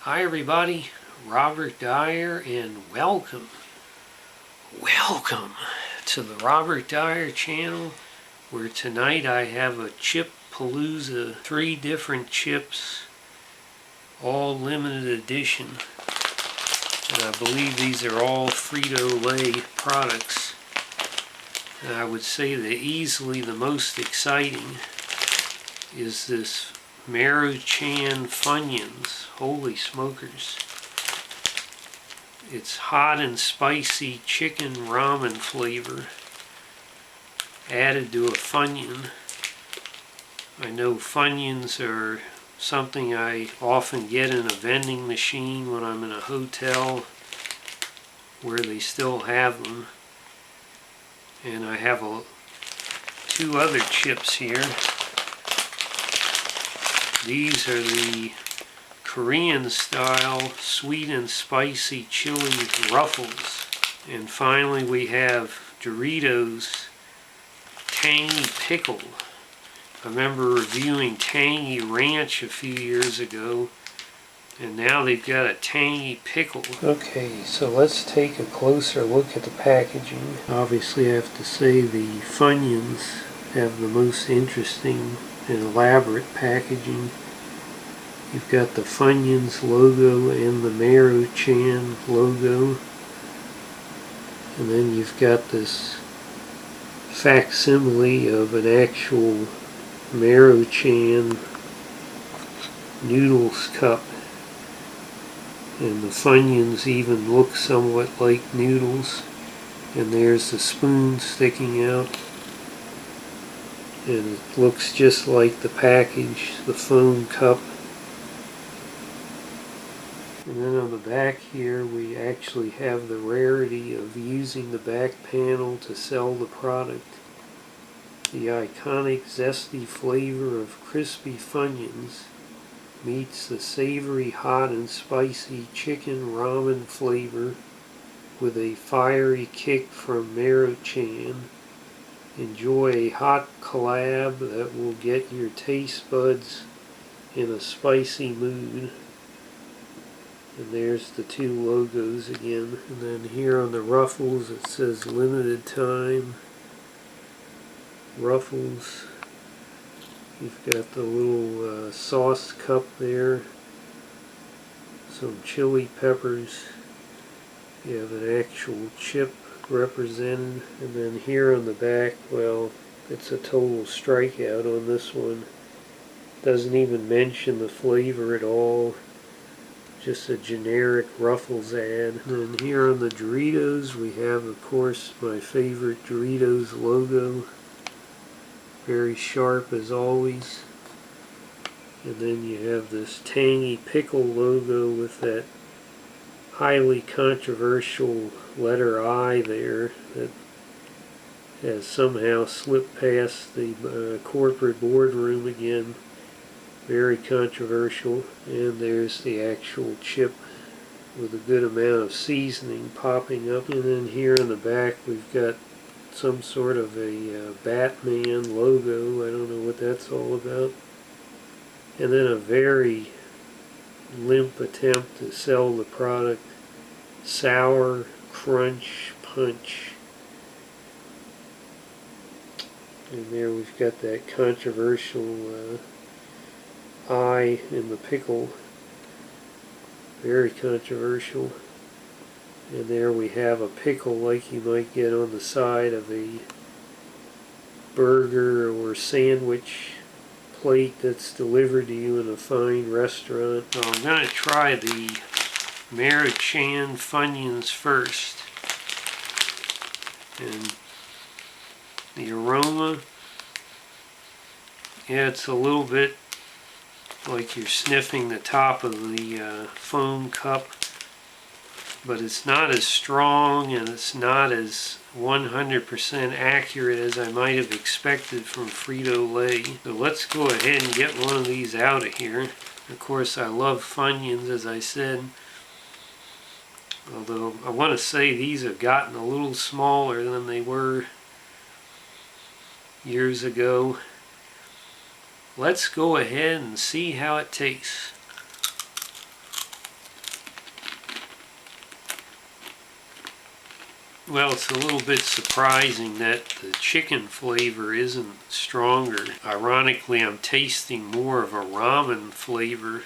Hi everybody, Robert Dyer, and welcome to the Robert Dyer channel, where tonight I have a chip palooza, 3 different chips, all limited edition, and I believe these are all Frito-Lay products. And I would say that easily the most exciting is this Maruchan Funyuns. Holy smokers. It's hot and spicy chicken ramen flavor added to a Funyun. I know Funyuns are something I often get in a vending machine when I'm in a hotel where they still have them. And I have 2 other chips here. These are the Korean style sweet and spicy chili Ruffles. And finally we have Doritos Tangy Pickle. I remember reviewing Tangy Ranch a few years ago, and now they've got a Tangy Pickle. Okay, so let's take a closer look at the packaging. Obviously I have to say the Funyuns have the most interesting and elaborate packaging. You've got the Funyuns logo and the Maruchan logo, and then you've got this facsimile of an actual Maruchan noodles cup, and the Funyuns even look somewhat like noodles, and there's the spoon sticking out. And it looks just like the package, the foam cup. And then on the back here we actually have the rarity of using the back panel to sell the product. The iconic zesty flavor of crispy Funyuns meets the savory hot and spicy chicken ramen flavor with a fiery kick from Maruchan. Enjoy a hot collab that will get your taste buds in a spicy mood. And there's the 2 logos again. And then here on the Ruffles it says limited time Ruffles. You've got the little sauce cup there, some chili peppers. You have an actual chip represented, and then here on the back, well, it's a total strikeout on this one. Doesn't even mention the flavor at all, just a generic Ruffles ad. And then here on the Doritos we have, of course, my favorite Doritos logo, very sharp as always. And then you have this Tangy Pickle logo with that highly controversial letter I there that has somehow slipped past the corporate boardroom again. Very controversial. And there's the actual chip with a good amount of seasoning popping up. And then here in the back we've got some sort of a Batman logo. I don't know what that's all about. And then a very limp attempt to sell the product, Sour Crunch Punch. And there we've got that controversial eye in the pickle. Very controversial. And there we have a pickle like you might get on the side of a burger or sandwich plate that's delivered to you in a fine restaurant. So I'm going to try the Maruchan Funyuns first. And the aroma, yeah, it's a little bit like you're sniffing the top of the foam cup, but it's not as strong and it's not as 100% accurate as I might have expected from Frito-Lay. So let's go ahead and get one of these out of here. Of course I love Funyuns, as I said, although I want to say these have gotten a little smaller than they were years ago. Let's go ahead and see how it tastes. Well, it's a little bit surprising that the chicken flavor isn't stronger. Ironically, I'm tasting more of a ramen flavor.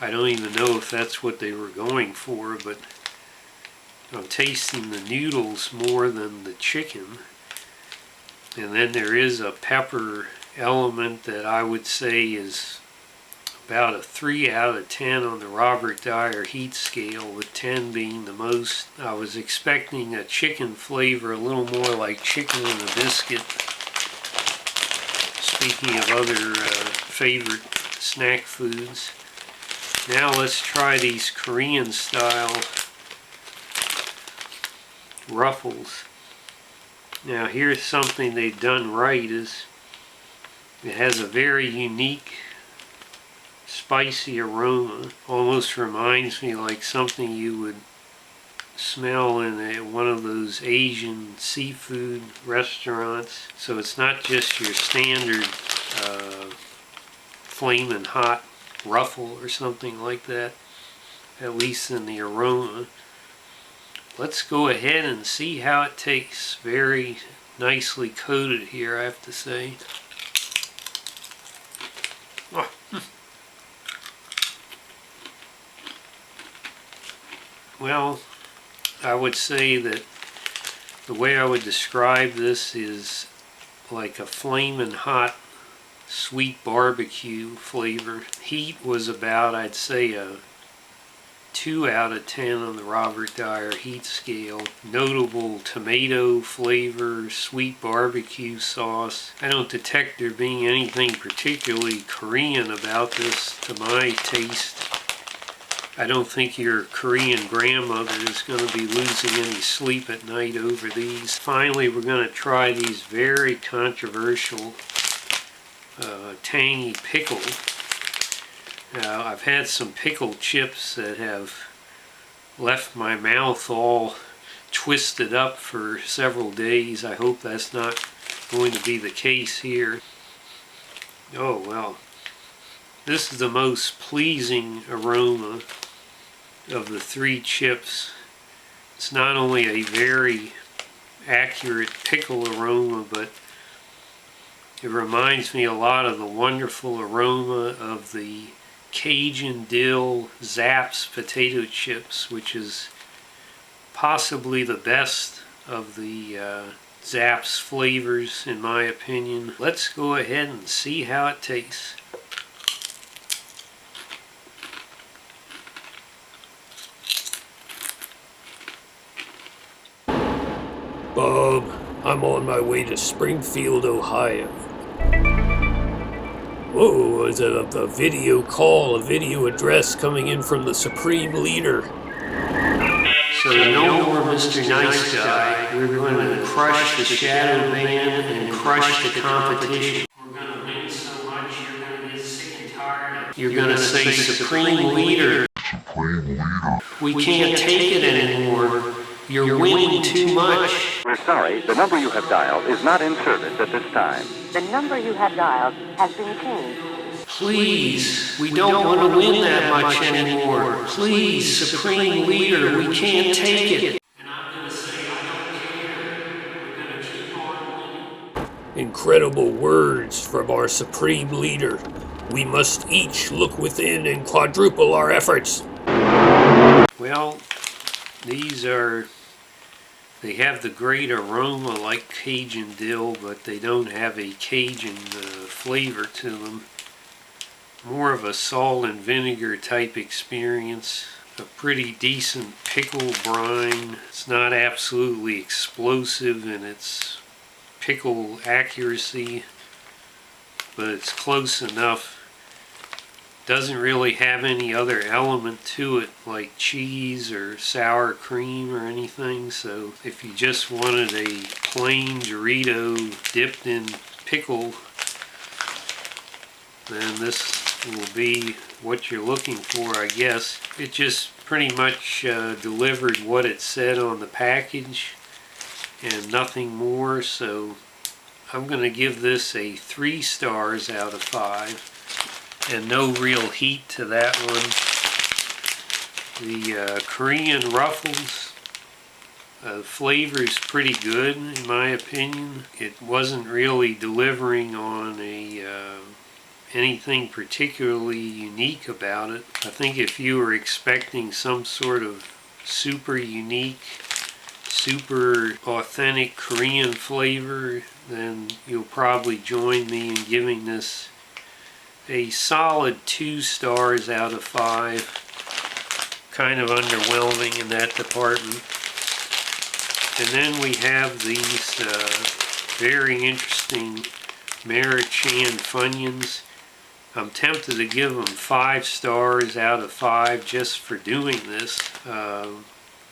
I don't even know if that's what they were going for, but I'm tasting the noodles more than the chicken. And then there is a pepper element that I would say is about a 3 out of 10 on the Robert Dyer heat scale, with 10 being the most. I was expecting a chicken flavor, a little more like chicken and a biscuit. Speaking of other favorite snack foods. Now let's try these Korean style Ruffles. Now here's something they've done right, is it has a very unique spicy aroma. Almost reminds me like something you would smell in one of those Asian seafood restaurants. So it's not just your standard flaming hot Ruffle or something like that, at least in the aroma. Let's go ahead and see how it tastes. Very nicely coated here, I have to say. Oh. Well, I would say that the way I would describe this is like a flaming hot sweet barbecue flavor. Heat was about, I'd say, a 2 out of 10 on the Robert Dyer heat scale. Notable tomato flavor, sweet barbecue sauce. I don't detect there being anything particularly Korean about this to my taste. I don't think your Korean grandmother is going to be losing any sleep at night over these. Finally, we're going to try these very controversial Tangy Pickle. Now, I've had some pickle chips that have left my mouth all twisted up for several days. I hope that's not going to be the case here. Oh well, this is the most pleasing aroma of the 3 chips. It's not only a very accurate pickle aroma, but it reminds me a lot of the wonderful aroma of the Cajun Dill Zapp's potato chips, which is possibly the best of the Zapp's flavors in my opinion. Let's go ahead and see how it tastes. Bob, I'm on my way to Springfield, Ohio. Whoa, is it a video call, a video address coming in from the Supreme Leader? So no more Mr. Nice Guy. We're going to crush the Shadow Man and crush the competition. We're going to win so much you're going to get sick and tired of. You're going to say Supreme Leader. We can't take it anymore. You're winning too much. We're sorry, the number you have dialed is not in service at this time. The number you have dialed has been changed. Please, we don't want to win that much anymore. Please, Supreme Leader, we can't take it. And I'm going to say, I don't care. We're going to keep on winning. Incredible words from our Supreme Leader. We must each look within and quadruple our efforts. Well, they have the great aroma like Cajun dill, but they don't have a Cajun flavor to them. More of a salt and vinegar type experience. A pretty decent pickle brine. It's not absolutely explosive in its pickle accuracy, but it's close enough. Doesn't really have any other element to it like cheese or sour cream or anything, so if you just wanted a plain Dorito dipped in pickle, then this will be what you're looking for, I guess. It just pretty much delivered what it said on the package and nothing more, so I'm going to give this a 3 stars out of 5. And no real heat to that one. The Korean Ruffles, The flavor's pretty good in my opinion. It wasn't really delivering on anything particularly unique about it. I think if you were expecting some sort of super unique, super authentic Korean flavor, then you'll probably join me in giving this a solid 2 stars out of 5. Kind of underwhelming in that department. And then we have these very interesting Maruchan Funyuns. I'm tempted to give them 5 stars out of 5 just for doing this.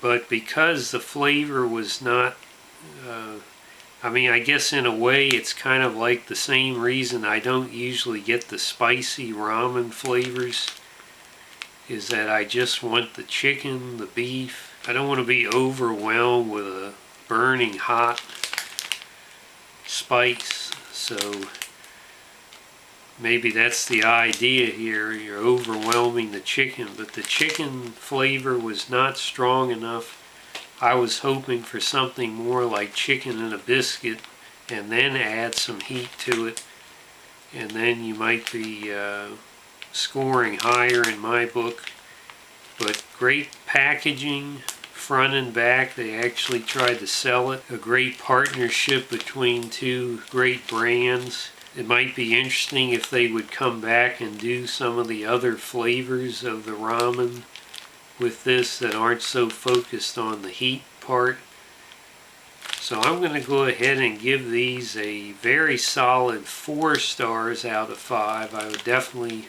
But because the flavor was not, I mean, I guess in a way it's kind of like the same reason I don't usually get the spicy ramen flavors, is that I just want the chicken, the beef. I don't want to be overwhelmed with a burning hot spice. So maybe that's the idea here. You're overwhelming the chicken, but the chicken flavor was not strong enough. I was hoping for something more like chicken and a biscuit, and then add some heat to it, and then you might be scoring higher in my book. But great packaging, front and back. They actually tried to sell it. A great partnership between 2 great brands. It might be interesting if they would come back and do some of the other flavors of the ramen with this that aren't so focused on the heat part. So I'm going to go ahead and give these a very solid 4 stars out of 5. I would definitely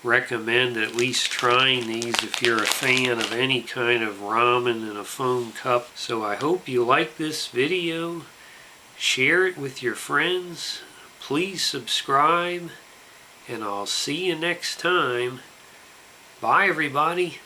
recommend at least trying these if you're a fan of any kind of ramen in a foam cup. So I hope you like this video. Share it with your friends. Please subscribe, and I'll see you next time. Bye everybody.